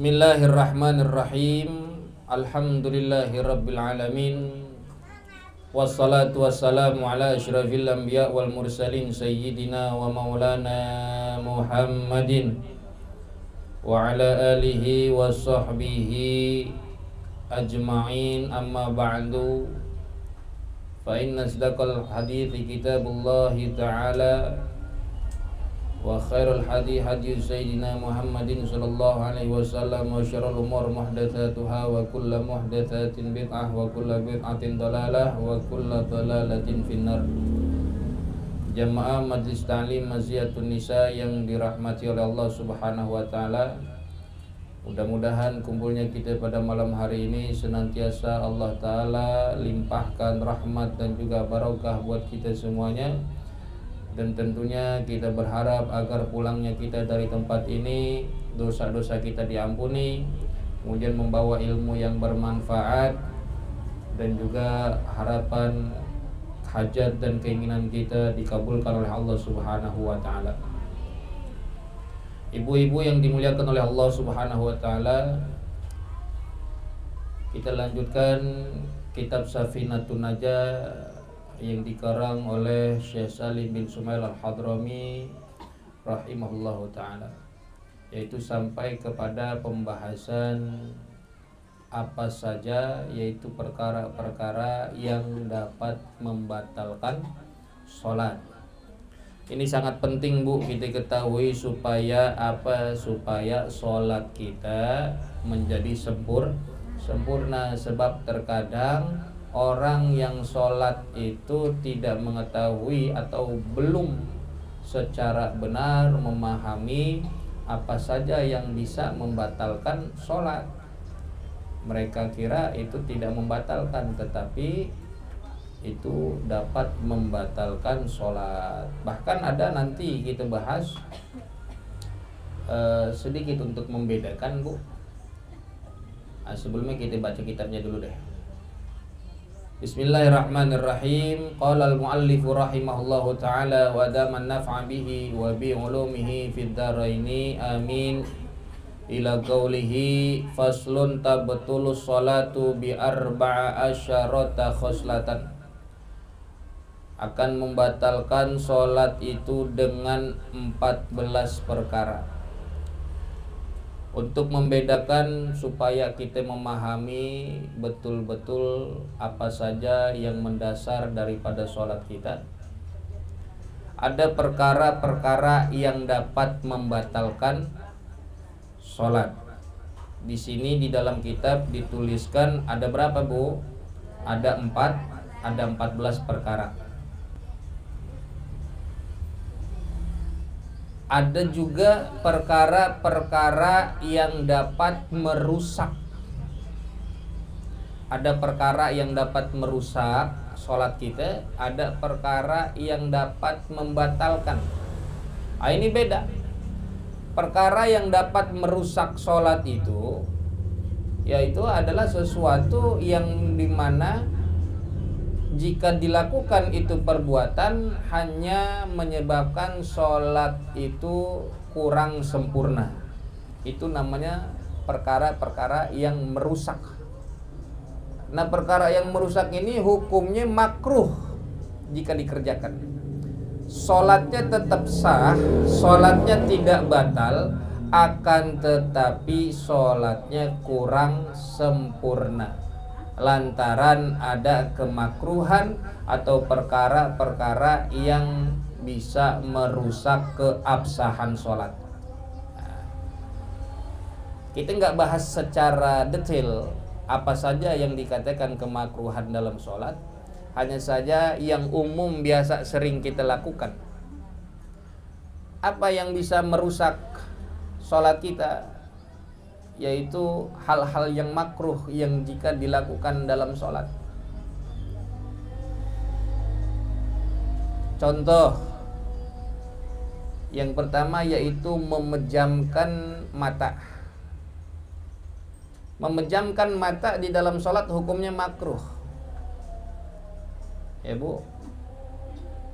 Bismillahirrahmanirrahim. Alhamdulillahirabbil alamin. Wassalatu wassalamu ala asyrafil anbiya wal mursalin sayyidina wa maulana Muhammadin wa ala alihi wa sahbihi ajma'in, amma ba'du. Fa inna asdaqal hadithi kitabullahi ta'ala wa khairul hadi sayyidina Muhammadin sallallahu alaihi wasallam, wa syarrul umur muhdatsatuha wa kullu muhdatsatin bid'ah wa kullu bid'atin dhalalah wa kullu dhalalatin finnar. Jamaah Majlis Ta'lim Maziyatun Nisa yang dirahmati oleh Allah Subhanahu wa taala, mudah-mudahan kumpulnya kita pada malam hari ini senantiasa Allah taala limpahkan rahmat dan juga barokah buat kita semuanya. Dan tentunya kita berharap agar pulangnya kita dari tempat ini dosa-dosa kita diampuni, kemudian membawa ilmu yang bermanfaat, dan juga harapan hajat dan keinginan kita dikabulkan oleh Allah Subhanahu wa taala. Ibu-ibu yang dimuliakan oleh Allah Subhanahu wa taala, kita lanjutkan kitab Safinatun Najah yang dikarang oleh Syekh Salim bin Sumail Al-Hadrami rahimahullahu ta'ala, yaitu sampai kepada pembahasan apa saja, yaitu perkara-perkara yang dapat membatalkan sholat. Ini sangat penting Bu kita ketahui supaya supaya sholat kita menjadi sempurna. Sebab terkadang orang yang sholat itu tidak mengetahui atau belum secara benar memahami apa saja yang bisa membatalkan sholat. Mereka kira itu tidak membatalkan, tetapi itu dapat membatalkan sholat. Bahkan ada nanti kita bahas sedikit untuk membedakan Bu. Sebelumnya kita baca kitabnya dulu deh. Bismillahirrahmanirrahim. Qala al-muallifu rahimahullahu ta'ala wa daman naf'a bihi wa bi ulumihi fid dharaini amin. Ila qawlihi faslun tabtulus salatu bi arba'a asyarata khoslatan. Akan membatalkan salat itu dengan 14 perkara. Untuk membedakan supaya kita memahami betul-betul apa saja yang mendasar daripada sholat kita, ada perkara-perkara yang dapat membatalkan sholat. Di sini di dalam kitab dituliskan ada berapa Bu? Ada 14 perkara. Ada juga perkara-perkara yang dapat merusak. Ada perkara yang dapat merusak sholat kita, ada perkara yang dapat membatalkan. Ini beda. Perkara yang dapat merusak sholat itu, yaitu adalah sesuatu yang dimana jika dilakukan itu perbuatan hanya menyebabkan sholat itu kurang sempurna. Itu namanya perkara-perkara yang merusak. Nah, perkara yang merusak ini hukumnya makruh jika dikerjakan. Sholatnya tetap sah, sholatnya tidak batal, akan tetapi sholatnya kurang sempurna lantaran ada kemakruhan atau perkara-perkara yang bisa merusak keabsahan sholat. Kita nggak bahas secara detail apa saja yang dikatakan kemakruhan dalam sholat, hanya saja yang umum biasa sering kita lakukan. Apa yang bisa merusak sholat kita, yaitu hal-hal yang makruh yang jika dilakukan dalam sholat. Contoh yang pertama yaitu memejamkan mata. Memejamkan mata di dalam sholat hukumnya makruh, ya Bu.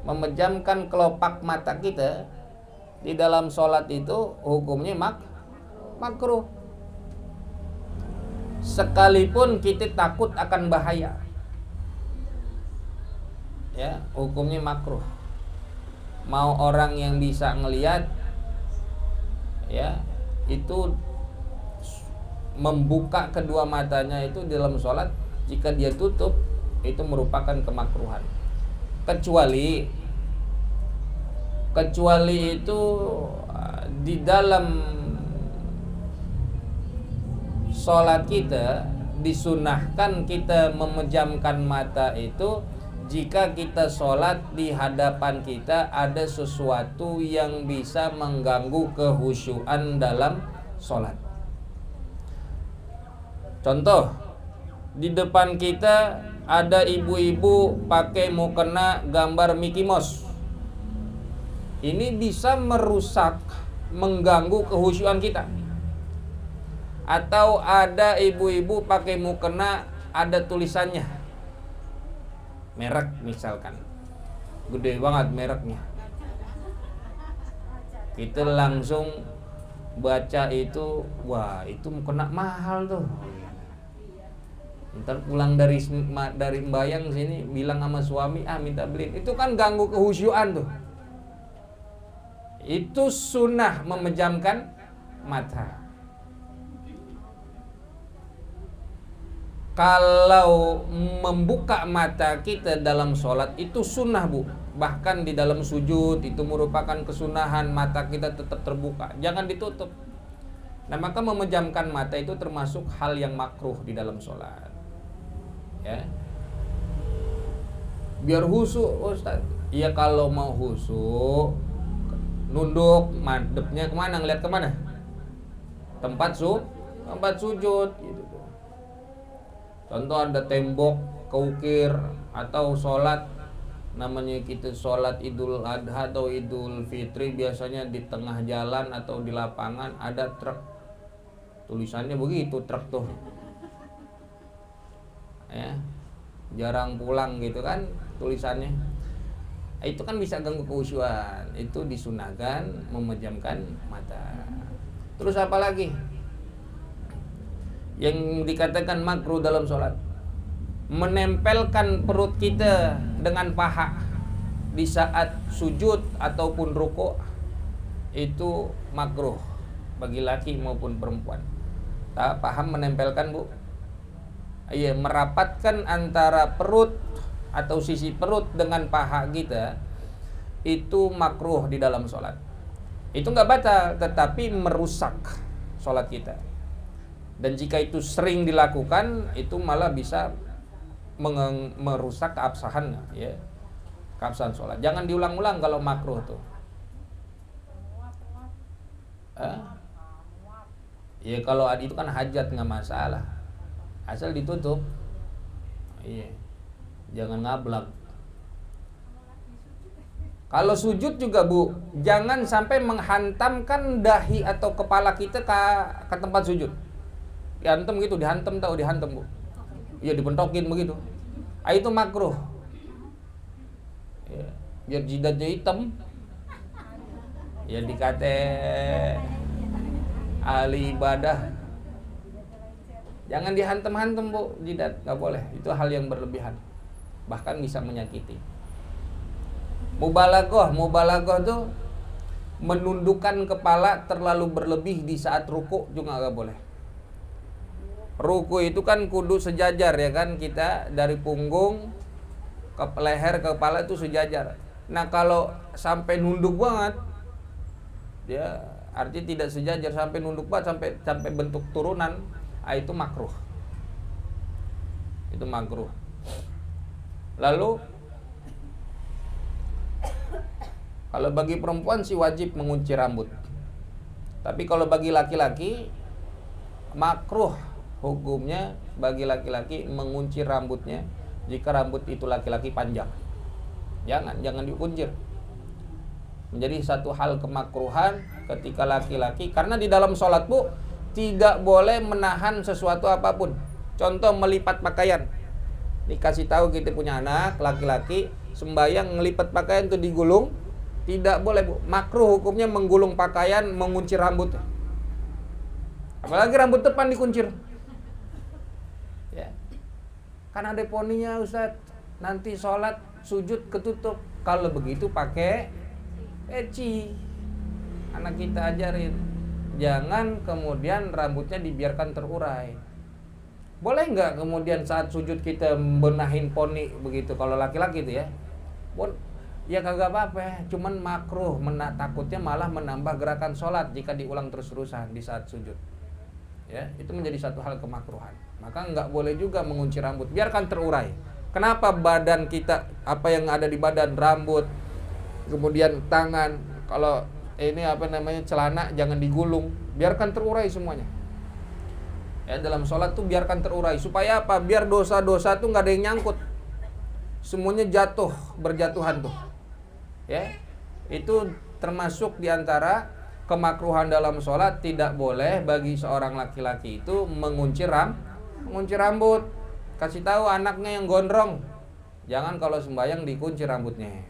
Memejamkan kelopak mata kita di dalam sholat itu hukumnya makruh. sekalipun kita takut akan bahaya, ya hukumnya makruh. Mau orang yang bisa ngelihat, ya itu membuka kedua matanya itu dalam sholat, jika dia tutup itu merupakan kemakruhan. Kecuali itu di dalam sholat kita disunahkan kita memejamkan mata itu jika kita sholat di hadapan kita ada sesuatu yang bisa mengganggu kehusyuan dalam sholat. Contoh, di depan kita ada ibu-ibu pakai mukena gambar Mickey Mouse. Ini bisa merusak, mengganggu kehusyuan kita. Atau ada ibu-ibu pakai mukena ada tulisannya, merek misalkan, gede banget mereknya. Kita langsung baca itu, wah itu mukena mahal tuh. Ntar pulang dari mbayang sini bilang sama suami, minta beliin. Itu kan ganggu kehusyuan tuh. Itu sunnah memejamkan mata. Kalau membuka mata kita dalam sholat itu sunnah, Bu. Bahkan di dalam sujud itu merupakan kesunahan, mata kita tetap terbuka, jangan ditutup. Nah maka memejamkan mata itu termasuk hal yang makruh di dalam sholat, ya. Biar khusyuk, Ustaz. Iya kalau mau khusyuk, nunduk, madepnya kemana, ngeliat kemana? Tempat sujud gitu. Contoh ada tembok keukir, atau sholat, namanya kita sholat Idul Adha atau Idul Fitri, biasanya di tengah jalan atau di lapangan ada truk, tulisannya begitu, truk tuh, ya jarang pulang gitu kan tulisannya. Itu kan bisa ganggu kehusyuan. Itu disunahkan memejamkan mata. Terus apa lagi yang dikatakan makruh dalam sholat? Menempelkan perut kita dengan paha di saat sujud ataupun ruku', itu makruh bagi laki maupun perempuan. Tak paham menempelkan, Bu? Iya, merapatkan antara perut atau sisi perut dengan paha kita itu makruh di dalam sholat. Itu nggak batal, tetapi merusak sholat kita. Dan jika itu sering dilakukan, itu malah bisa merusak keabsahan, ya, keabsahan sholat. Jangan diulang-ulang kalau makruh tuh. Ya kalau itu kan hajat nggak masalah, asal ditutup. Iya, jangan ngablak. Kalau sujud juga, Bu, jangan sampai menghantamkan dahi atau kepala kita ke tempat sujud. Dihantam gitu, dihantam, Bu. Iya, dibentokin begitu. Itu makruh. Ya, biar jidatnya hitam. Ya dikate ahli ibadah. Jangan dihantam-hantam, Bu, jidat, nggak boleh. Itu hal yang berlebihan. Bahkan bisa menyakiti. Mubalaghah tuh menundukkan kepala terlalu berlebih di saat ruku juga nggak boleh. Ruku itu kan kudu sejajar, ya kan, kita dari punggung ke leher ke kepala itu sejajar. Nah kalau sampai nunduk banget, ya artinya tidak sejajar, sampai nunduk banget, sampai bentuk turunan, itu makruh. Itu makruh. Lalu kalau bagi perempuan sih wajib mengunci rambut. Tapi kalau bagi laki-laki makruh hukumnya bagi laki-laki mengunci rambutnya jika rambut itu laki-laki panjang. Jangan dikuncir. Menjadi satu hal kemakruhan ketika laki-laki, karena di dalam sholat, Bu, tidak boleh menahan sesuatu apapun. Contoh melipat pakaian. Dikasih tahu kita punya anak laki-laki sembahyang ngelipat pakaian itu digulung, tidak boleh, Bu. Makruh hukumnya menggulung pakaian, mengunci rambut. Apalagi rambut depan dikuncir. Kan ada poninya Ustaz. Nanti sholat sujud ketutup. Kalau begitu pakai peci. Anak kita ajarin. Jangan kemudian rambutnya dibiarkan terurai. Boleh nggak kemudian saat sujud kita benahin poni begitu? Kalau laki-laki itu ya. Ya kagak apa-apa, cuman makruh, takutnya malah menambah gerakan sholat jika diulang terus-terusan di saat sujud. Ya, itu menjadi satu hal kemakruhan. Maka nggak boleh juga mengunci rambut, biarkan terurai. Kenapa badan kita, apa yang ada di badan, rambut, kemudian tangan, kalau ini celana jangan digulung, biarkan terurai semuanya. Ya, dalam sholat tuh biarkan terurai, supaya apa? Biar dosa-dosa tuh nggak ada yang nyangkut, semuanya berjatuhan tuh. Ya, itu termasuk diantara kemakruhan dalam sholat. Tidak boleh bagi seorang laki-laki itu mengunci rambut. Kasih tahu anaknya yang gondrong, jangan kalau sembahyang dikunci rambutnya.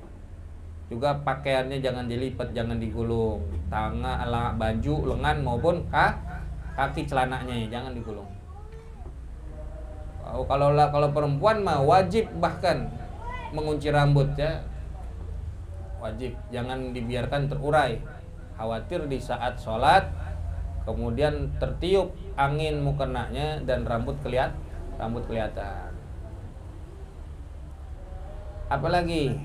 Juga pakaiannya jangan dilipat, jangan digulung. Tangan, baju, lengan maupun kaki celananya jangan digulung. Kalau perempuan mah wajib bahkan mengunci rambut ya. Wajib, jangan dibiarkan terurai. Khawatir di saat sholat kemudian tertiup angin mukenanya dan rambut kelihatan. Apalagi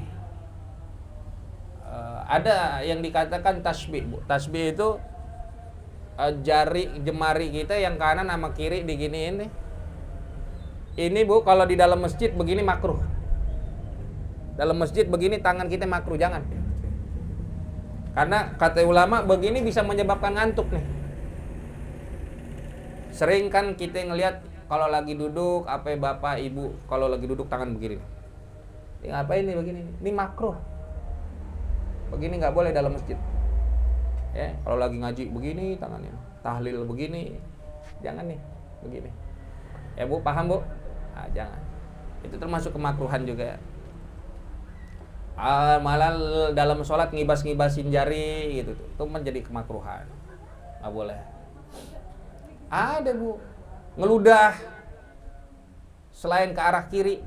ada yang dikatakan tasbih, Bu. Tasbih itu jemari kita yang kanan sama kiri diginiin nih. Ini Bu, kalau di dalam masjid begini makruh. Dalam masjid begini tangan kita makruh, jangan. Karena kata ulama begini bisa menyebabkan ngantuk nih. Sering kan kita ngelihat kalau lagi duduk, bapak ibu kalau lagi duduk tangan begini. Ini ngapain nih begini? Ini makruh. Begini nggak boleh dalam masjid. Ya, kalau lagi ngaji begini tangannya, tahlil begini, jangan nih begini. Ya Bu, paham Bu? Nah, jangan. Itu termasuk kemakruhan juga. Malah dalam sholat ngibas-ngibasin jari gitu, itu menjadi kemakruhan, nggak boleh. Ada Bu, ngeludah selain ke arah kiri,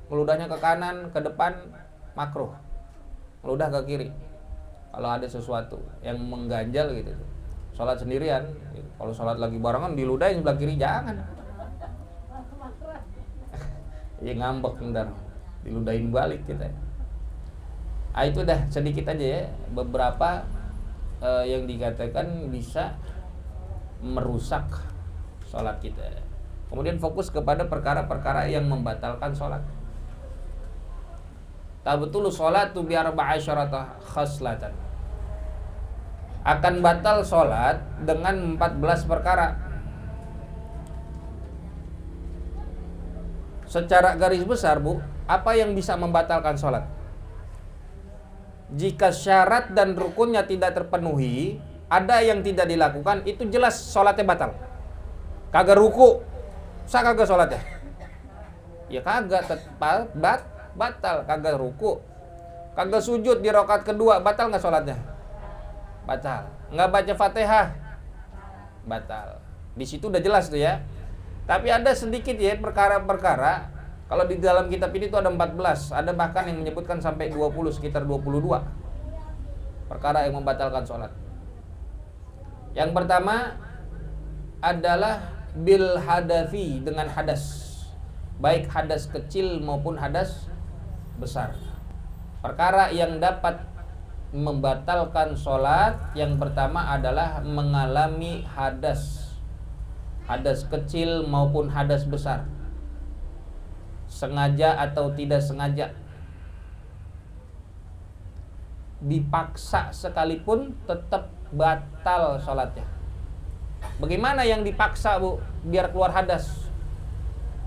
ngeludahnya ke kanan, ke depan, makruh. Ngeludah ke kiri kalau ada sesuatu yang mengganjal gitu. Sholat sendirian gitu. Kalau sholat lagi barengan diludahin sebelah kiri, jangan. Ya ngambek ntar, diludahin balik kita. Itu dah sedikit aja ya, beberapa yang dikatakan bisa merusak sholat kita. Kemudian fokus kepada perkara-perkara yang membatalkan sholat. Tabtul sholatu bi arba'asyarata khaslatan. Akan batal sholat dengan 14 perkara. Secara garis besar Bu, apa yang bisa membatalkan sholat? Jika syarat dan rukunnya tidak terpenuhi, ada yang tidak dilakukan, itu jelas sholatnya batal. Kagak ruku, kagak sholatnya. Ya kagak, batal. Kagak ruku, kagak sujud di rakaat kedua, batal nggak sholatnya? Batal. Nggak baca Fatihah, batal. Di situ udah jelas tuh ya. Tapi ada sedikit ya perkara-perkara. Kalau di dalam kitab ini tuh ada 14, ada bahkan yang menyebutkan sampai 20, sekitar 22 perkara yang membatalkan sholat. Yang pertama adalah bil hadafi, dengan hadas, baik hadas kecil maupun hadas besar. Perkara yang dapat membatalkan sholat yang pertama adalah mengalami hadas kecil maupun hadas besar, sengaja atau tidak sengaja, dipaksa sekalipun tetap batal sholatnya. Bagaimana yang dipaksa Bu biar keluar hadas?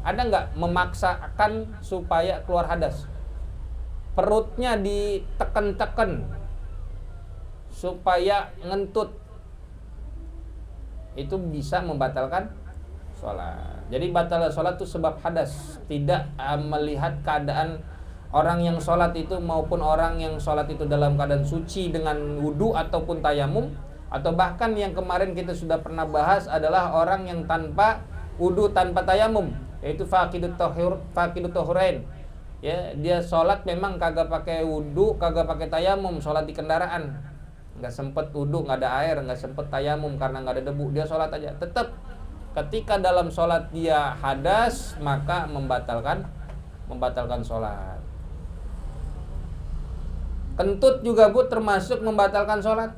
Ada nggak memaksakan supaya keluar hadas? Perutnya diteken-teken supaya ngentut, itu bisa membatalkan sholat. Jadi batal sholat itu sebab hadas, tidak melihat keadaan orang yang sholat itu maupun orang yang sholat itu dalam keadaan suci dengan wudu ataupun tayamum, atau bahkan yang kemarin kita sudah pernah bahas adalah orang yang tanpa wudu, tanpa tayamum, yaitu faqidut tahurain. Ya, dia sholat memang kagak pakai wudu, kagak pakai tayamum, sholat di kendaraan, nggak sempet wudu, nggak ada air, nggak sempet tayamum karena nggak ada debu, dia sholat aja. Tetap ketika dalam sholat dia hadas, maka membatalkan sholat. Kentut juga Bu termasuk membatalkan sholat.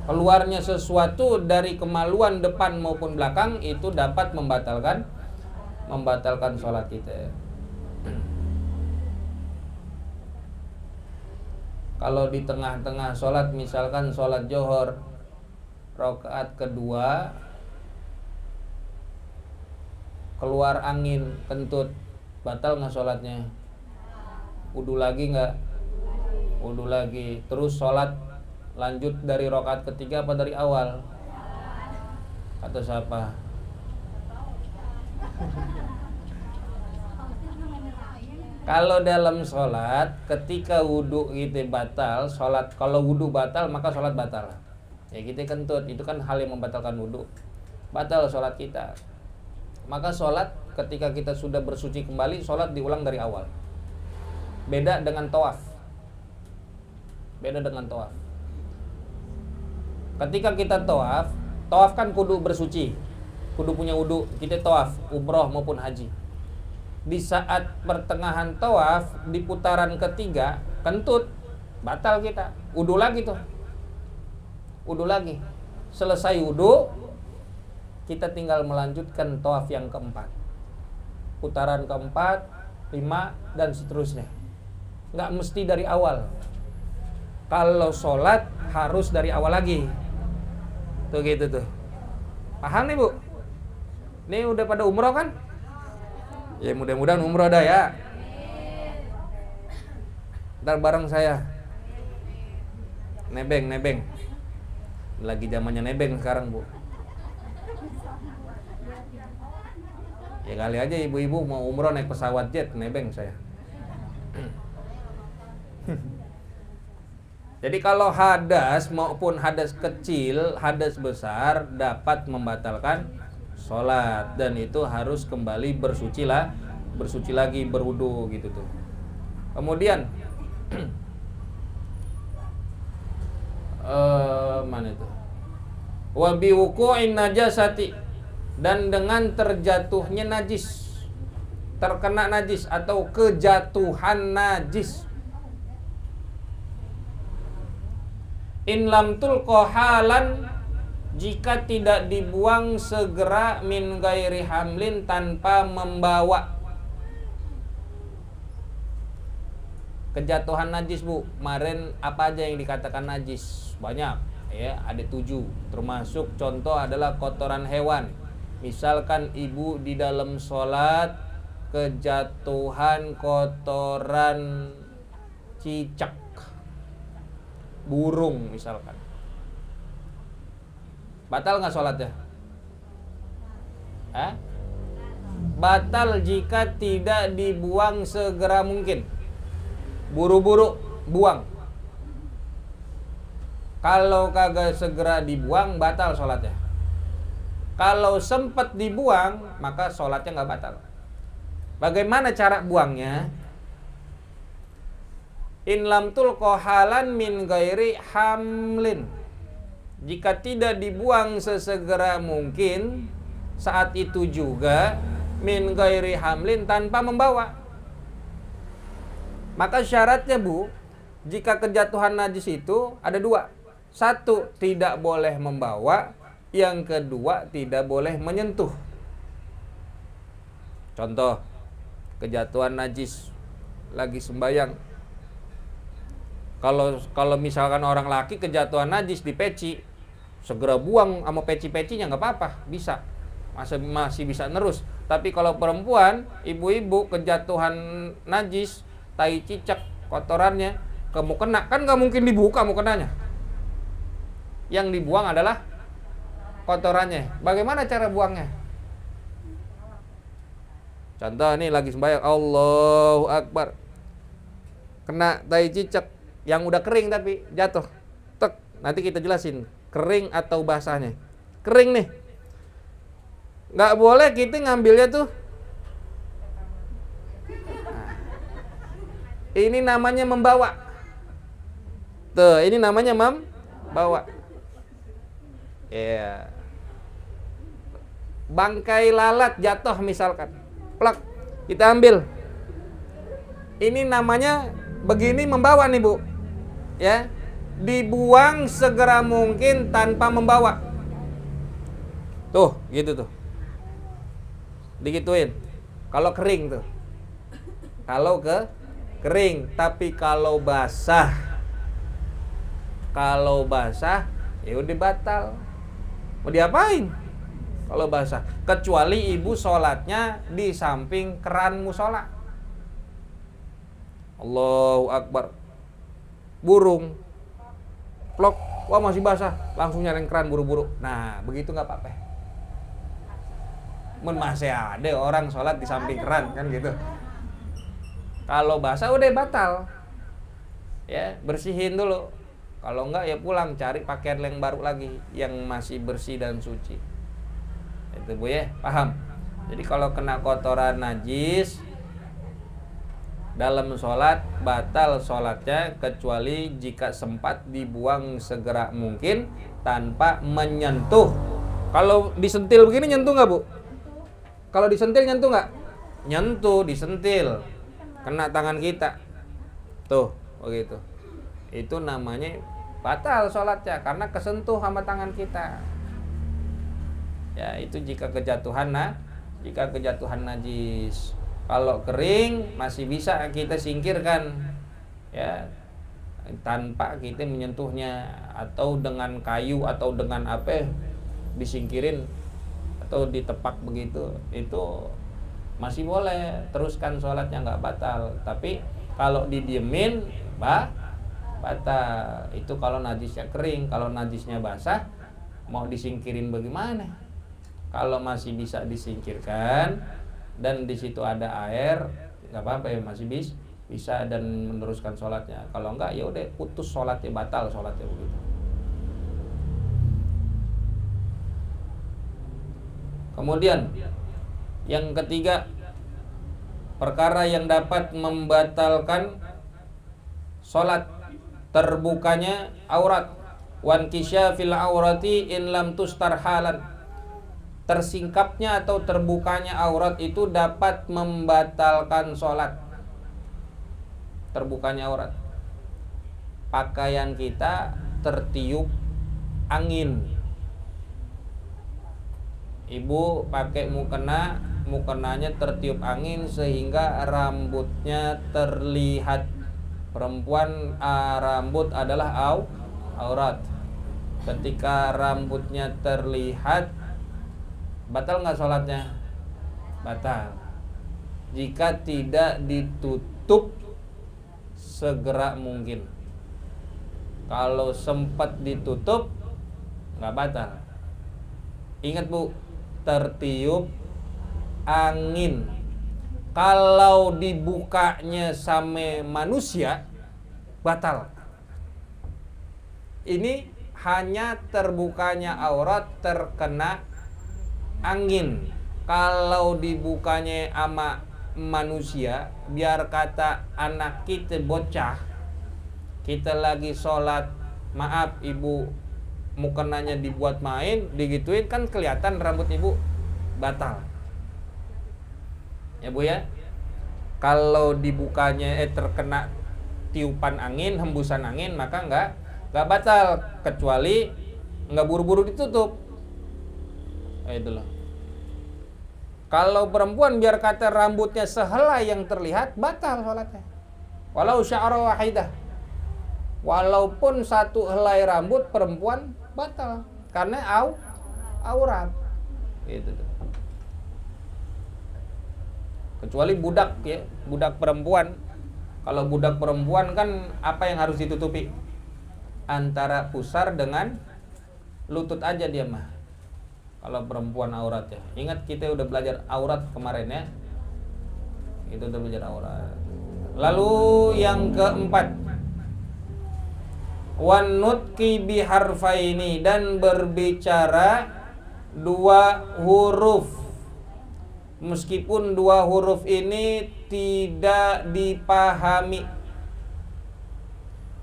Keluarnya sesuatu dari kemaluan depan maupun belakang itu dapat membatalkan sholat kita. Kalau di tengah-tengah sholat, misalkan sholat johor rakaat kedua, keluar angin, kentut, batal nggak sholatnya? Wudu lagi nggak? Wudu lagi. Terus sholat lanjut dari rakaat ketiga apa dari awal? Atau siapa? Kalau dalam sholat, ketika wudu kita batal, sholat, kalau wudu batal maka sholat batal. Ya kita kentut, itu kan hal yang membatalkan wudu, batal sholat kita. Maka sholat ketika kita sudah bersuci kembali, sholat diulang dari awal. Beda dengan tawaf. Ketika kita tawaf kan kudu bersuci, kudu punya wudu. Kita tawaf, umroh maupun haji. Di saat pertengahan tawaf, di putaran ketiga kentut, batal kita, wudu lagi tuh, wudu lagi. Selesai wudu, kita tinggal melanjutkan tawaf yang keempat, putaran keempat, 5 dan seterusnya. Nggak mesti dari awal. Kalau sholat harus dari awal lagi. Tuh gitu tuh. Paham nih Bu? Nih udah pada umroh kan? Ya mudah-mudahan umroh dah ya. Ntar bareng saya. Nebeng. Lagi zamannya nebeng sekarang Bu. Ya kali aja ibu-ibu mau umroh naik pesawat jet, nebeng saya. Jadi kalau hadas maupun hadas kecil, hadas besar dapat membatalkan sholat, dan itu harus kembali bersuci lagi, berwudu gitu tuh. Kemudian mana itu? Wa bi wuqu'in najasati, dan dengan terjatuhnya najis, terkena najis atau kejatuhan najis. In lam tulqa halan, jika tidak dibuang segera, min gairi hamlin, tanpa membawa. Kejatuhan najis Bu, kemarin apa aja yang dikatakan najis? Banyak ya, ada 7. Termasuk contoh adalah kotoran hewan. Misalkan ibu di dalam sholat kejatuhan kotoran cicak, burung misalkan, batal nggak sholatnya? Batal jika tidak dibuang segera mungkin. Buru-buru buang. Kalau kagak segera dibuang, batal sholatnya. Kalau sempat dibuang, maka sholatnya nggak batal. Bagaimana cara buangnya? In lam tulqa halan min gairi hamlin, jika tidak dibuang sesegera mungkin, saat itu juga min gairi hamlin, tanpa membawa. Maka syaratnya Bu, jika kejatuhan najis itu ada 2. 1, tidak boleh membawa. Yang kedua, tidak boleh menyentuh. Contoh, kejatuhan najis lagi sembayang. Kalau misalkan orang laki kejatuhan najis di peci, segera buang sama peci-pecinya, nggak apa-apa, bisa, masih bisa nerus. Tapi kalau perempuan, ibu-ibu kejatuhan najis, tai cicak, kotorannya, kamu kena, kan nggak mungkin dibuka mau kenanya. Yang dibuang adalah kotorannya. Bagaimana cara buangnya? Contoh nih lagi sembahyang, Allahu Akbar, kena tai cicak yang udah kering tapi jatuh, tek. Nanti kita jelasin kering atau basahnya. Kering nih, Nggak boleh kita ngambilnya tuh. Ini namanya membawa. Tuh, ini namanya membawa. Ya. Bangkai lalat jatuh misalkan. Plak, kita ambil. Ini namanya begini membawa nih, Bu. Ya. Dibuang segera mungkin tanpa membawa. Tuh, gitu tuh. Digituin. Kalau kering tuh. Kalau kering, tapi kalau basah ya udah batal. Mau diapain? Kalau basah, kecuali ibu sholatnya di samping keran musola. Allahu Akbar. Burung plok, wah masih basah, langsung nyalain keran buru-buru. Nah, begitu nggak apa-apa. Masih ada orang sholat di samping keran kan gitu. Kalau basah udah batal. Ya, bersihin dulu. Kalau enggak ya pulang cari pakaian yang baru lagi yang masih bersih dan suci. Itu Bu ya, paham? Jadi kalau kena kotoran najis dalam sholat batal sholatnya kecuali jika sempat dibuang segera mungkin tanpa menyentuh. Kalau disentil begini nyentuh nggak, Bu? Kalau disentil nyentuh nggak? Nyentuh, disentil. Kena tangan kita. Tuh, begitu. Itu namanya batal sholatnya karena kesentuh sama tangan kita. Ya, itu jika kejatuhan najis. Kalau kering masih bisa kita singkirkan. Ya, tanpa kita menyentuhnya atau dengan kayu atau dengan apa disingkirin atau ditepak begitu, itu masih boleh, teruskan sholatnya nggak batal. Tapi kalau didiemin batal. Itu kalau najisnya kering. Kalau najisnya basah mau disingkirin bagaimana? Kalau masih bisa disingkirkan dan di situ ada air, nggak apa-apa ya, masih bisa dan meneruskan sholatnya. Kalau enggak ya udah putus sholatnya, batal sholatnya begitu. Kemudian yang ketiga, perkara yang dapat membatalkan sholat, terbukanya aurat. Wan kisyafil aurati in lam tustar halan. Tersingkapnya atau terbukanya aurat itu dapat membatalkan sholat. Terbukanya aurat. Pakaian kita tertiup angin. Ibu pakai mukenanya tertiup angin sehingga rambutnya terlihat. Perempuan rambut adalah aurat. Ketika rambutnya terlihat, batal nggak sholatnya? Batal. Jika tidak ditutup segera mungkin. Kalau sempat ditutup nggak batal. Ingat Bu, tertiup angin. Kalau dibukanya sama manusia batal. Ini hanya terbukanya aurat terkena angin. Kalau dibukanya sama manusia, biar kata anak kita bocah, kita lagi sholat, maaf ibu, mukenanya dibuat main, digituin kan kelihatan rambut ibu, batal. Ya Bu ya. Kalau dibukanya terkena tiupan angin, hembusan angin, maka nggak batal kecuali nggak buru-buru ditutup. Itulah. Kalau perempuan biar kata rambutnya sehelai yang terlihat, batal sholatnya. Walau sya'ra wahidah. Walaupun satu helai rambut perempuan batal karena aurat. Itu tuh. Kecuali budak ya, budak perempuan. Kalau budak perempuan kan apa yang harus ditutupi? Antara pusar dengan lutut aja dia mah. Kalau perempuan aurat ya. Ingat kita udah belajar aurat kemarin ya. Itu udah belajar aurat. Lalu yang keempat, wan nutqi biharfaini, dan berbicara dua huruf. meskipun dua huruf ini tidak dipahami.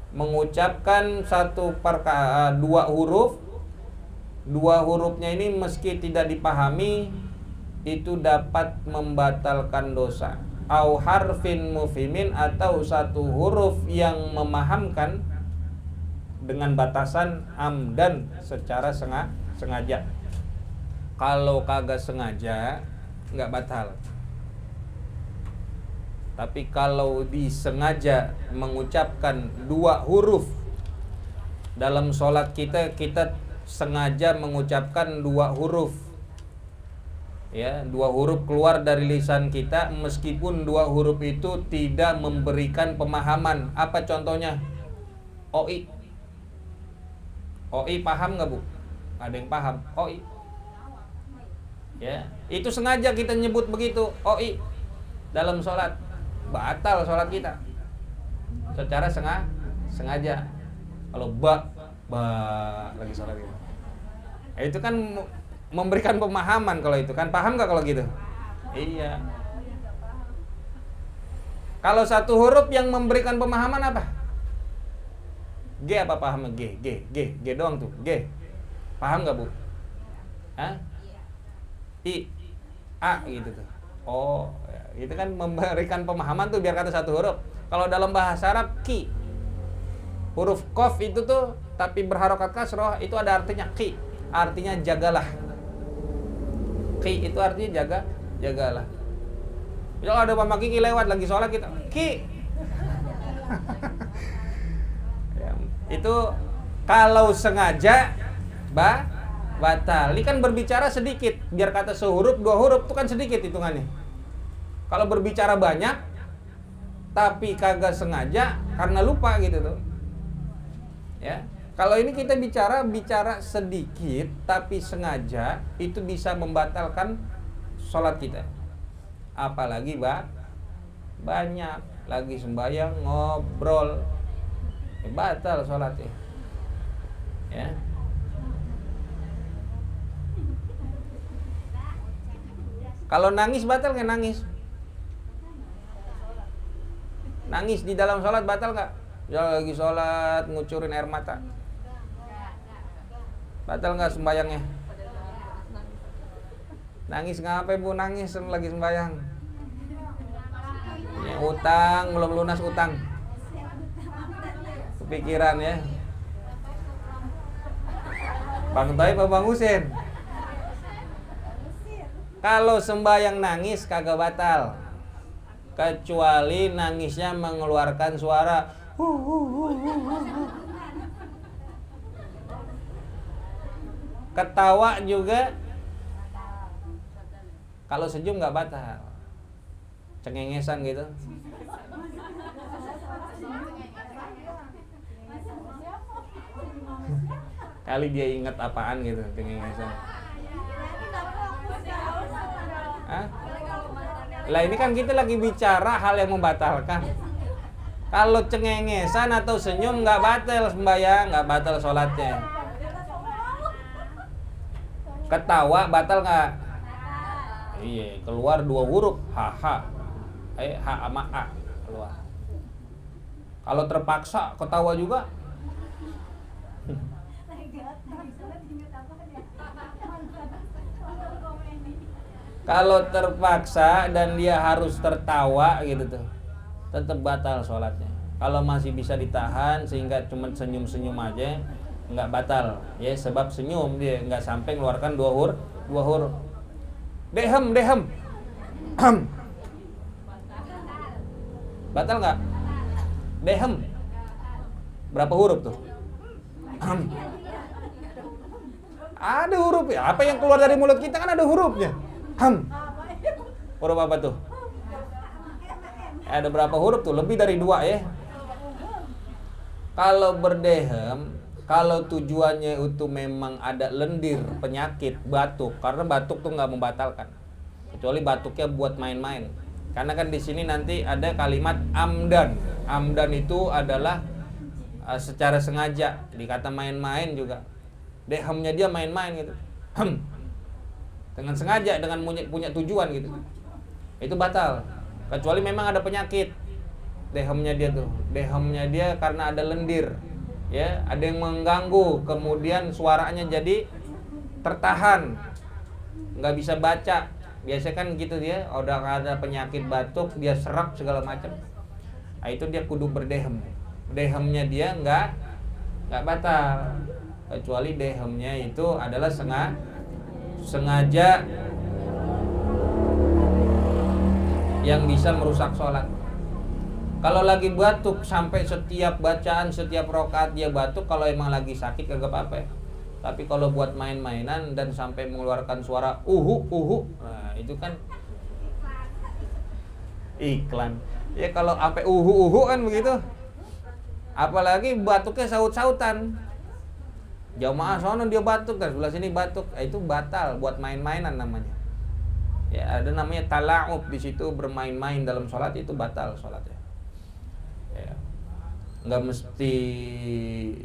Mengucapkan dua hurufnya ini meski tidak dipahami itu dapat membatalkan dosa. Au harfin mufhimin, atau satu huruf yang memahamkan dengan batasan amdan, secara sengaja. Kalau kagak sengaja nggak batal. Tapi kalau disengaja mengucapkan dua huruf dalam sholat kita sengaja mengucapkan dua huruf, ya, dua huruf keluar dari lisan kita, meskipun dua huruf itu tidak memberikan pemahaman. Apa contohnya? OI. OI paham nggak, Bu? Ada yang paham? OI. Ya, itu sengaja kita nyebut begitu, OI, dalam sholat. Batal sholat kita secara sengaja. Kalau ba lagi sholat gitu, itu kan memberikan pemahaman. Kalau itu kan paham nggak kalau gitu? Iya. Kalau satu huruf yang memberikan pemahaman apa? G apa paham? G doang tuh. G paham nggak, Bu? Hah? I, A gitu tuh. Oh, itu kan memberikan pemahaman tuh biar kata satu huruf. Kalau dalam bahasa Arab ki, huruf qaf itu tuh tapi berharokat kasroh, itu ada artinya ki, artinya jagalah. Ki itu artinya jagalah. Kalau ada Mama Kiki lewat lagi sholat kita, ki. Ya, itu kalau sengaja batal. Ini kan berbicara sedikit, biar kata sehuruf dua huruf itu kan sedikit hitungannya. Kalau berbicara banyak tapi kagak sengaja karena lupa gitu tuh. Ya. Kalau ini kita bicara sedikit tapi sengaja, itu bisa membatalkan sholat kita. Apalagi banyak, lagi sembahyang ngobrol, batal sholatnya. Ya. Kalau nangis batal nggak nangis? Nangis di dalam sholat batal nggak? Ya lagi sholat ngucurin air mata, batal nggak sembayangnya? Nangis ngapain, Bu? Nangis lagi sembayang. Ya, utang belum lunas, utang. Kepikiran ya. Bang Toib apa Bang Husin? Kalau sembayang nangis kagak batal, kecuali nangisnya mengeluarkan suara ketawa juga. Kalau senyum nggak batal, cengengesan gitu. Kali dia ingat apaan gitu, cengengesan. Hah? Lah ini kan kita lagi bicara hal yang membatalkan. Kalau cengengesan atau senyum nggak batal sembahyang, nggak batal sholatnya. Ketawa batal nggak? Iya, keluar dua huruf, H sama A keluar. Kalau terpaksa ketawa juga. Kalau terpaksa dan dia harus tertawa gitu tuh, tetap batal sholatnya. Kalau masih bisa ditahan sehingga cuma senyum-senyum aja, nggak batal. Ya, sebab senyum dia nggak sampai mengeluarkan dua huruf. Dehem. Batal nggak? Dehem. Berapa huruf tuh? Ada huruf ya. Apa yang keluar dari mulut kita kan ada hurufnya. Huruf apa tuh? Ada berapa huruf tuh? Lebih dari 2 ya. Kalau berdehem, kalau tujuannya itu memang ada lendir, penyakit, batuk, karena batuk tuh nggak membatalkan, kecuali batuknya buat main-main. Karena kan di sini nanti ada kalimat amdan. Amdan itu adalah secara sengaja, dikata main-main juga. Dehemnya dia main-main gitu. dengan sengaja, dengan punya tujuan gitu, itu batal. Kecuali memang ada penyakit dehemnya dia karena ada lendir, ya, ada yang mengganggu, kemudian suaranya jadi tertahan, nggak bisa baca. Biasanya kan gitu, dia udah ada penyakit batuk, dia serak segala macam. Nah, itu dia kudu berdehem. Dehemnya dia nggak batal, kecuali dehemnya itu adalah sengaja yang bisa merusak sholat. Kalau lagi batuk sampai setiap bacaan, setiap rakaat dia batuk, kalau emang lagi sakit kagak apa-apa. Tapi kalau buat main-mainan dan sampai mengeluarkan suara nah itu kan iklan. Ya kalau sampai kan begitu. Apalagi batuknya saut-sautan. Jamaah sono dia batuk, dan sebelah sini batuk, itu batal, buat main-mainan namanya. Ya, ada namanya tala'ub, di situ bermain-main dalam sholat, itu batal sholatnya. Ya. Nggak mesti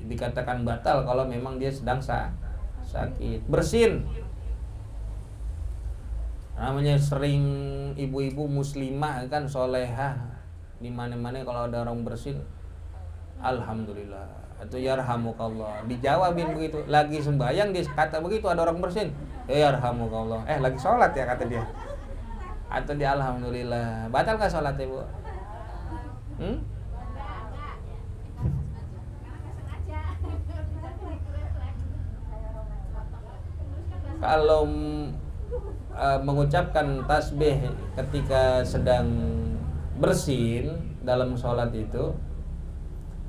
dikatakan batal kalau memang dia sedang sakit. Bersin. Namanya sering ibu-ibu muslimah kan solehah, di mana-mana kalau ada orang bersin, alhamdulillah, atau yarhamukallah, dijawabin begitu. Lagi sembahyang dia kata begitu, ada orang bersin, yarhamukallah, lagi sholat ya kata dia, atau dia alhamdulillah. Batal nggak sholatnya, Bu? Kalau mengucapkan tasbih ketika sedang bersin dalam sholat itu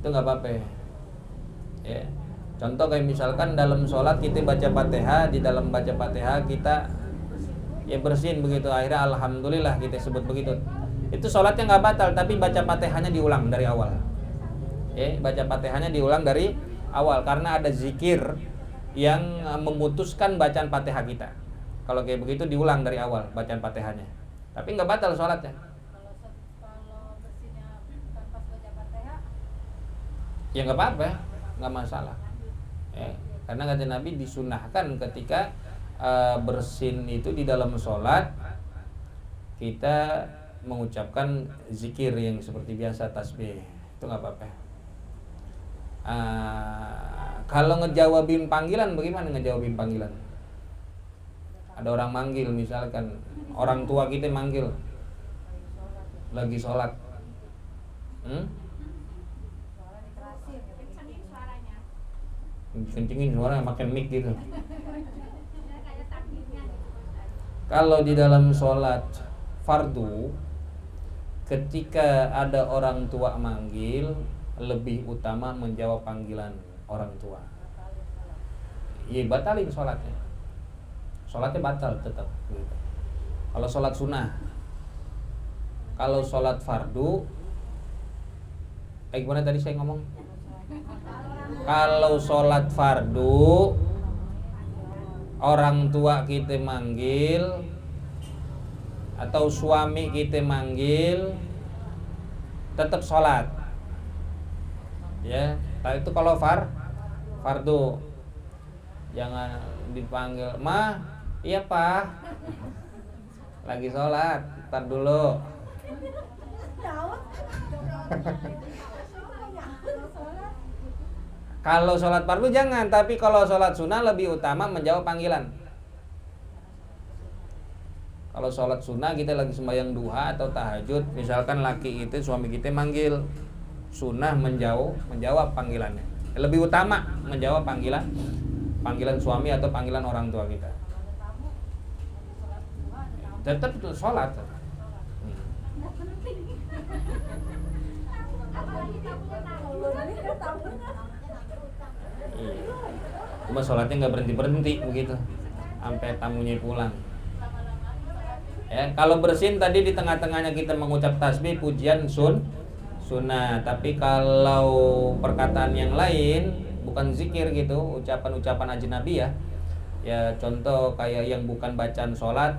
nggak apa-apa. Ya. Contoh kayak misalkan dalam sholat kita baca Fatihah, di dalam baca Fatihah kita ya bersin begitu, akhirnya alhamdulillah kita sebut begitu. Itu sholatnya nggak batal, tapi baca Fatihahnya diulang dari awal. Ya, baca Fatihahnya diulang dari awal karena ada zikir yang memutuskan bacaan Fatihah kita. Kalau kayak begitu diulang dari awal bacaan Fatihahnya. Tapi nggak batal sholatnya. Kalau bersihnya tanpa baca Fatihah, Ya nggak apa-apa, nggak masalah. Ya, karena kata Nabi disunahkan ketika bersin itu di dalam sholat kita mengucapkan zikir yang seperti biasa, tasbih, itu nggak apa-apa. Kalau ngejawabin panggilan, bagaimana ngejawabin panggilan? Ada orang manggil, misalkan orang tua kita manggil lagi sholat, kencengin suaranya, makan mic gitu. Kalau di dalam sholat fardu, ketika ada orang tua manggil, lebih utama menjawab panggilan orang tua. Iya, batalin sholatnya. Sholatnya batal tetap. Kalau sholat sunnah, kalau sholat fardu, gimana tadi saya ngomong? Kalau sholat fardu, orang tua kita manggil atau suami kita manggil, tetap sholat. Ya, itu kalau fardu, jangan dipanggil, "Ma, iya Pak, lagi sholat, ntar dulu." Kalau sholat fardu jangan, tapi kalau sholat sunnah lebih utama menjawab panggilan. Kalau sholat sunnah kita lagi sembahyang duha atau tahajud, misalkan laki itu suami kita manggil, sunnah menjawab panggilannya. Lebih utama menjawab panggilan suami atau panggilan orang tua kita. Tetap sholat. Cuma sholatnya nggak berhenti begitu sampai tamunya pulang. Ya, kalau bersin tadi di tengah-tengahnya kita mengucap tasbih, pujian sunnah. Tapi kalau perkataan yang lain bukan zikir gitu, ucapan-ucapan ajnabi ya contoh kayak yang bukan bacaan sholat,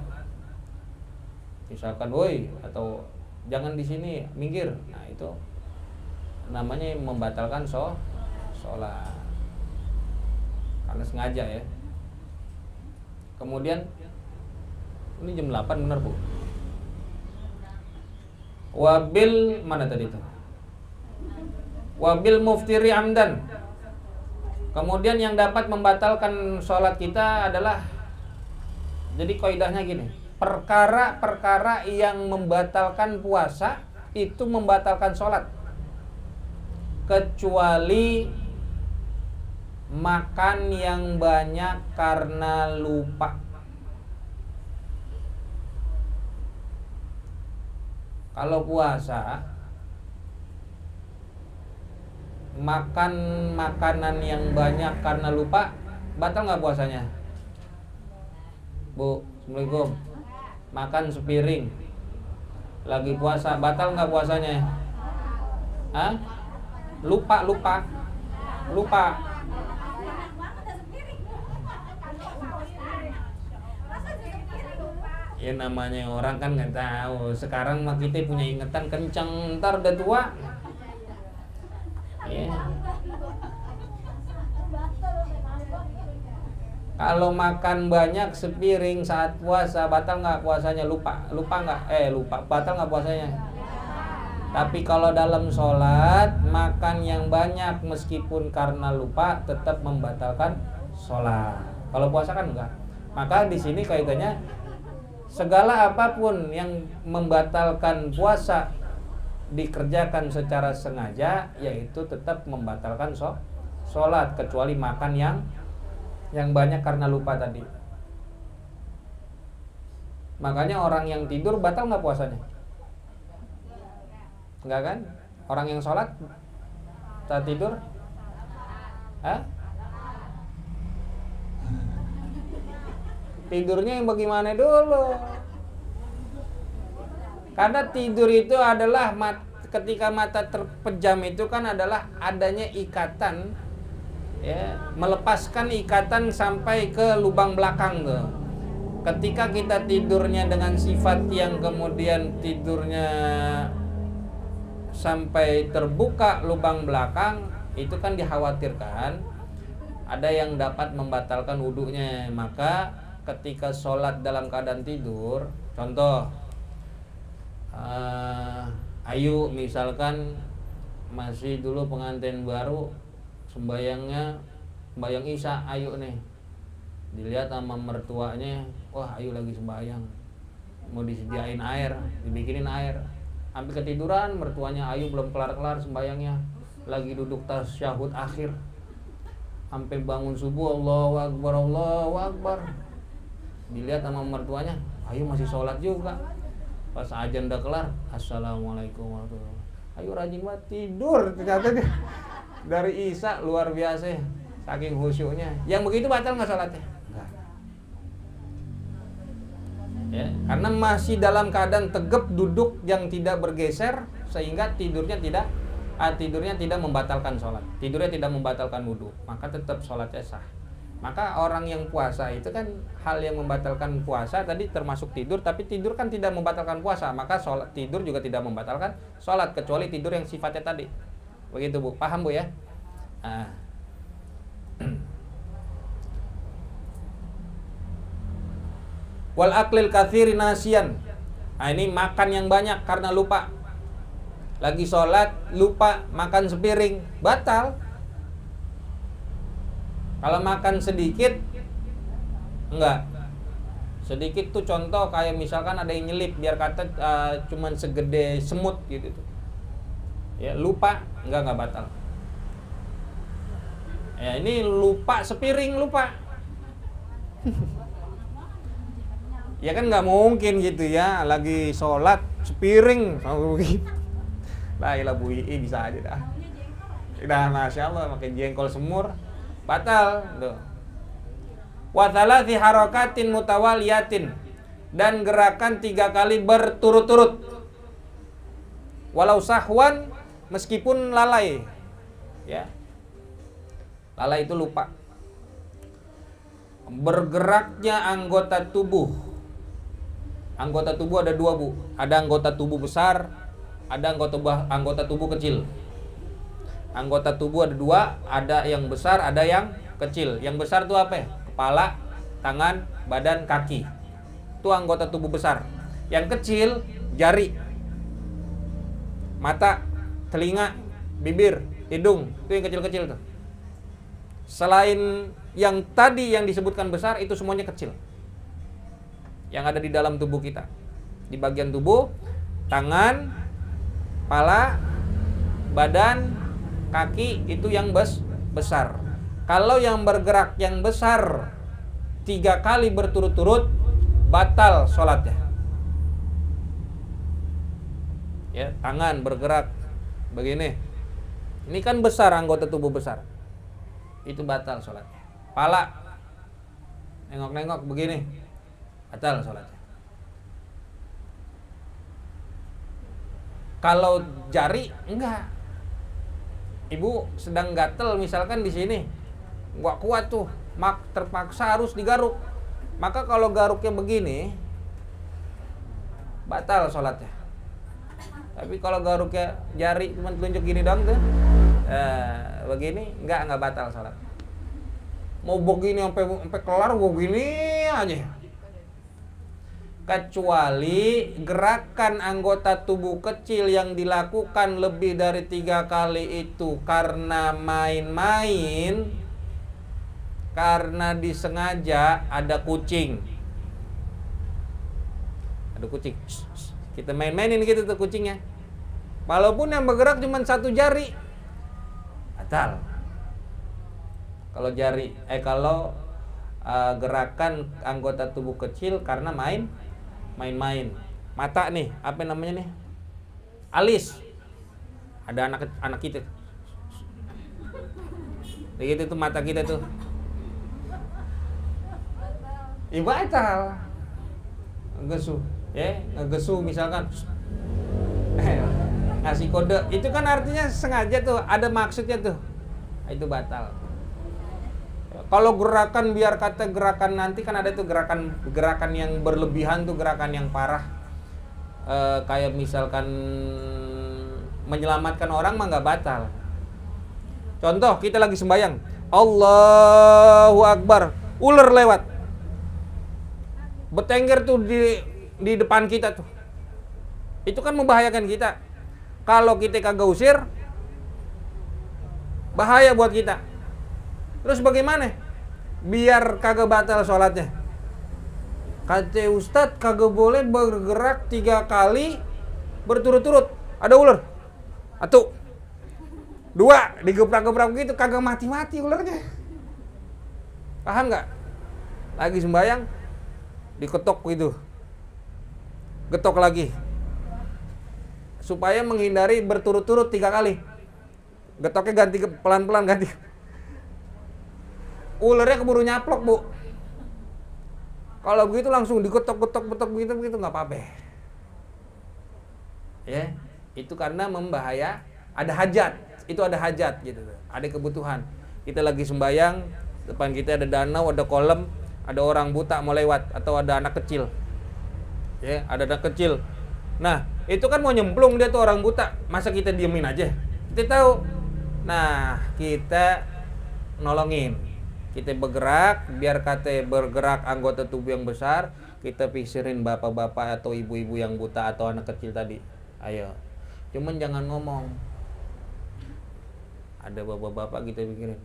misalkan woi atau jangan di sini, minggir. Nah, itu namanya membatalkan sholat karena sengaja ya. Kemudian Ini jam 8 benar, Bu. Wabil mana tadi itu? Wabil muftiri amdan. Kemudian yang dapat membatalkan sholat kita adalah, jadi kaidahnya gini, perkara-perkara yang membatalkan puasa itu membatalkan sholat, kecuali makan yang banyak karena lupa. Kalau puasa, makan makanan yang banyak karena lupa, batal nggak puasanya? Bu, Assalamualaikum. Makan sepiring lagi puasa, batal nggak puasanya? Hah? Lupa. Ya namanya orang kan nggak tahu. Sekarang mah kita punya ingatan kencang, ntar udah tua. Ya. Kalau makan banyak sepiring saat puasa, batal nggak puasanya? Lupa nggak? Batal nggak puasanya? Tapi kalau dalam sholat, makan yang banyak meskipun karena lupa tetap membatalkan sholat. Kalau puasa kan enggak. Maka di sini kaitannya, segala apapun yang membatalkan puasa dikerjakan secara sengaja, yaitu tetap membatalkan sholat, kecuali makan yang banyak karena lupa tadi. Makanya orang yang tidur batal nggak puasanya? Enggak kan? Orang yang sholat saat tidur, tidurnya yang bagaimana dulu? Karena tidur itu adalah ketika mata terpejam itu kan adalah adanya ikatan, ya, melepaskan ikatan sampai ke lubang belakang tuh. Ketika kita tidurnya dengan sifat yang kemudian tidurnya sampai terbuka lubang belakang, itu kan dikhawatirkan ada yang dapat membatalkan wudunya. Maka ketika sholat dalam keadaan tidur, contoh, Ayu misalkan masih dulu pengantin baru, sembayang isya Ayu nih, dilihat sama mertuanya, wah Ayu lagi sembayang, mau disediain air, dibikinin air, sampai ketiduran, mertuanya Ayu belum kelar-kelar sembayangnya, lagi duduk tasyahud akhir, sampai bangun subuh, Allahu Akbar, dilihat sama mertuanya, Ayu masih sholat juga. Pas azan udah kelar, Assalamualaikum warahmatullahi wabarakatuh. Ayu rajin banget tidur, ternyata dia dari isya luar biasa, saking khusyuknya. Yang begitu batal nggak sholatnya? Enggak. Ya, karena masih dalam keadaan tegap duduk yang tidak bergeser, sehingga tidurnya tidak membatalkan sholat, tidurnya tidak membatalkan wudhu, maka tetap sholatnya sah. Maka orang yang puasa itu kan hal yang membatalkan puasa tadi termasuk tidur, tapi tidur kan tidak membatalkan puasa, maka sholat tidur juga tidak membatalkan sholat, kecuali tidur yang sifatnya tadi. Begitu Bu, paham Bu ya? Wal aklil katsiri nasiyan. Nah, ini makan yang banyak karena lupa. Lagi sholat lupa makan sepiring, batal. Kalau makan sedikit, enggak. Sedikit tuh contoh kayak misalkan ada yang nyelip, biar kata cuman segede semut gitu tuh. Ya, lupa, enggak batal. Ya, ini lupa sepiring, lupa. Ya kan nggak mungkin gitu ya, lagi sholat sepiring sama begitu. Lah ilah Bu Ii bisa aja dah. Dah Masya Allah makin jengkol semur. Batal tuh. Wa thalathi harakatin mutawaliyatin, dan gerakan 3 kali berturut-turut. Walau sahwan, meskipun lalai. Ya. Lalai itu lupa. Bergeraknya anggota tubuh. Anggota tubuh ada 2 Bu. Ada anggota tubuh besar, ada anggota tubuh kecil. Anggota tubuh ada 2, ada yang besar, ada yang kecil. Yang besar itu apa ya? Kepala, tangan, badan, kaki. itu anggota tubuh besar. Yang kecil jari, mata, telinga, bibir, hidung, itu yang kecil-kecil tuh. Selain yang tadi yang disebutkan besar, itu semuanya kecil yang ada di dalam tubuh kita. Di bagian tubuh, tangan, kepala, badan, kaki, itu yang besar. Kalau yang bergerak yang besar 3 kali berturut-turut, batal sholatnya. Ya, tangan bergerak begini, ini kan besar, anggota tubuh besar, itu batal sholatnya. Kepala nengok-nengok begini, batal sholatnya. Kalau jari enggak. Ibu sedang gatel misalkan di sini, nggak kuat tuh, terpaksa harus digaruk. Maka kalau garuknya begini, batal sholatnya. Tapi kalau garuknya jari cuma telunjuk gini dong tuh, begini, nggak batal sholat. Mau begini sampai kelar, begini aja. Kecuali gerakan anggota tubuh kecil yang dilakukan lebih dari 3 kali itu karena main-main, karena disengaja. Ada kucing, kita main-mainin gitu tuh kucingnya, walaupun yang bergerak cuma 1 jari, batal. Kalau gerakan anggota tubuh kecil karena main-main. Mata nih, apa namanya nih? Alis. Ada anak kita. Begitu tuh mata kita tuh. Batal. Ngegesu, ya, ngegesu misalkan. Ngasih kode, itu kan artinya sengaja tuh, ada maksudnya tuh. Itu batal. Kalau gerakan, biar kata gerakan nanti kan ada tuh gerakan yang berlebihan tuh, gerakan yang parah. Kayak misalkan menyelamatkan orang mah nggak batal. Contoh, kita lagi sembahyang, Allahu Akbar, ular lewat, bertengger tuh di depan kita tuh. Itu kan membahayakan kita. Kalau kita kagak usir, bahaya buat kita. Terus bagaimana? Biar kagak batal sholatnya. Kata Ustadz, kagak boleh bergerak 3 kali berturut-turut. Ada ular, 1, 2, digebrak-gebrak begitu, kagak mati-mati ularnya. Paham nggak? Lagi sembahyang, diketok gitu, getok lagi, supaya menghindari berturut-turut 3 kali. Getoknya ganti, pelan-pelan ganti. Ularnya keburu nyaplok, Bu. Kalau begitu langsung diketok-ketok begitu nggak apa-apa. Ya, itu karena membahaya. Ada hajat, itu ada hajat gitu, ada kebutuhan. Kita lagi sembahyang, depan kita ada danau, ada kolam, ada orang buta mau lewat, atau ada anak kecil. Ya, ada anak kecil. Nah, itu kan mau nyemplung dia tuh orang buta. Masa kita diemin aja? Kita tahu. Nah, kita nolongin. Kita bergerak, biar kata bergerak anggota tubuh yang besar, kita pikirin bapak-bapak atau ibu-ibu yang buta atau anak kecil tadi. Ayo. Cuman jangan ngomong. Ada bapak-bapak kita pikirin,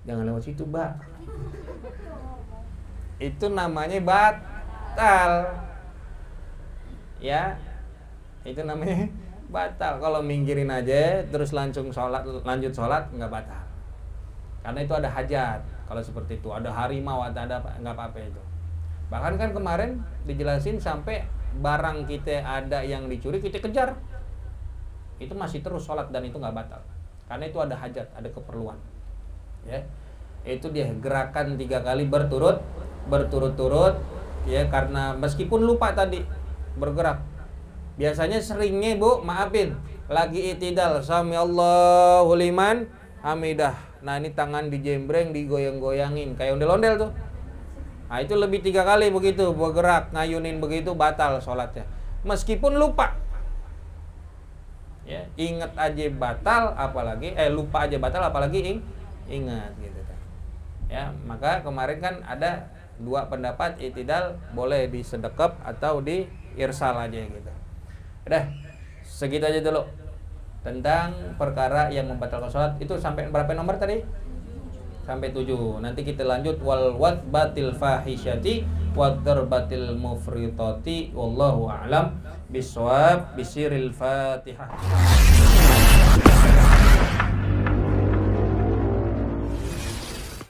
jangan lewat situ, Mbak. Itu namanya batal. Ya. Itu namanya batal. Kalau minggirin aja terus lanjut sholat nggak batal. Karena itu ada hajat. Kalau seperti itu, ada harimau, ada apa, nggak apa-apa itu. Bahkan kan kemarin dijelasin sampai barang kita ada yang dicuri, kita kejar. Itu masih terus sholat dan itu nggak batal. Karena itu ada hajat, ada keperluan. Ya, itu dia gerakan 3 kali berturut-turut. Ya, karena meskipun lupa tadi bergerak. Biasanya seringnya, Bu, maafin, lagi itidal, sami Allahu liman hamidah. Nah, ini tangan dijembreng, digoyang-goyangin kayak ondel-ondel tuh. Nah, itu lebih 3 kali begitu bergerak, ngayunin begitu, batal sholatnya. Meskipun lupa. Ya, ingat aja batal, apalagi lupa aja batal, apalagi ingat gitu kan. Ya, maka kemarin kan ada dua pendapat i'tidal boleh di sedekap atau di irsal aja gitu. Udah, segitu aja dulu tentang perkara yang membatalkan sholat. Itu sampai berapa nomor tadi? Sampai 7. Nanti kita lanjut wal batil fahisyati wa darbatil mufritati wallahu a'lam bisawab bisiril Fatihah.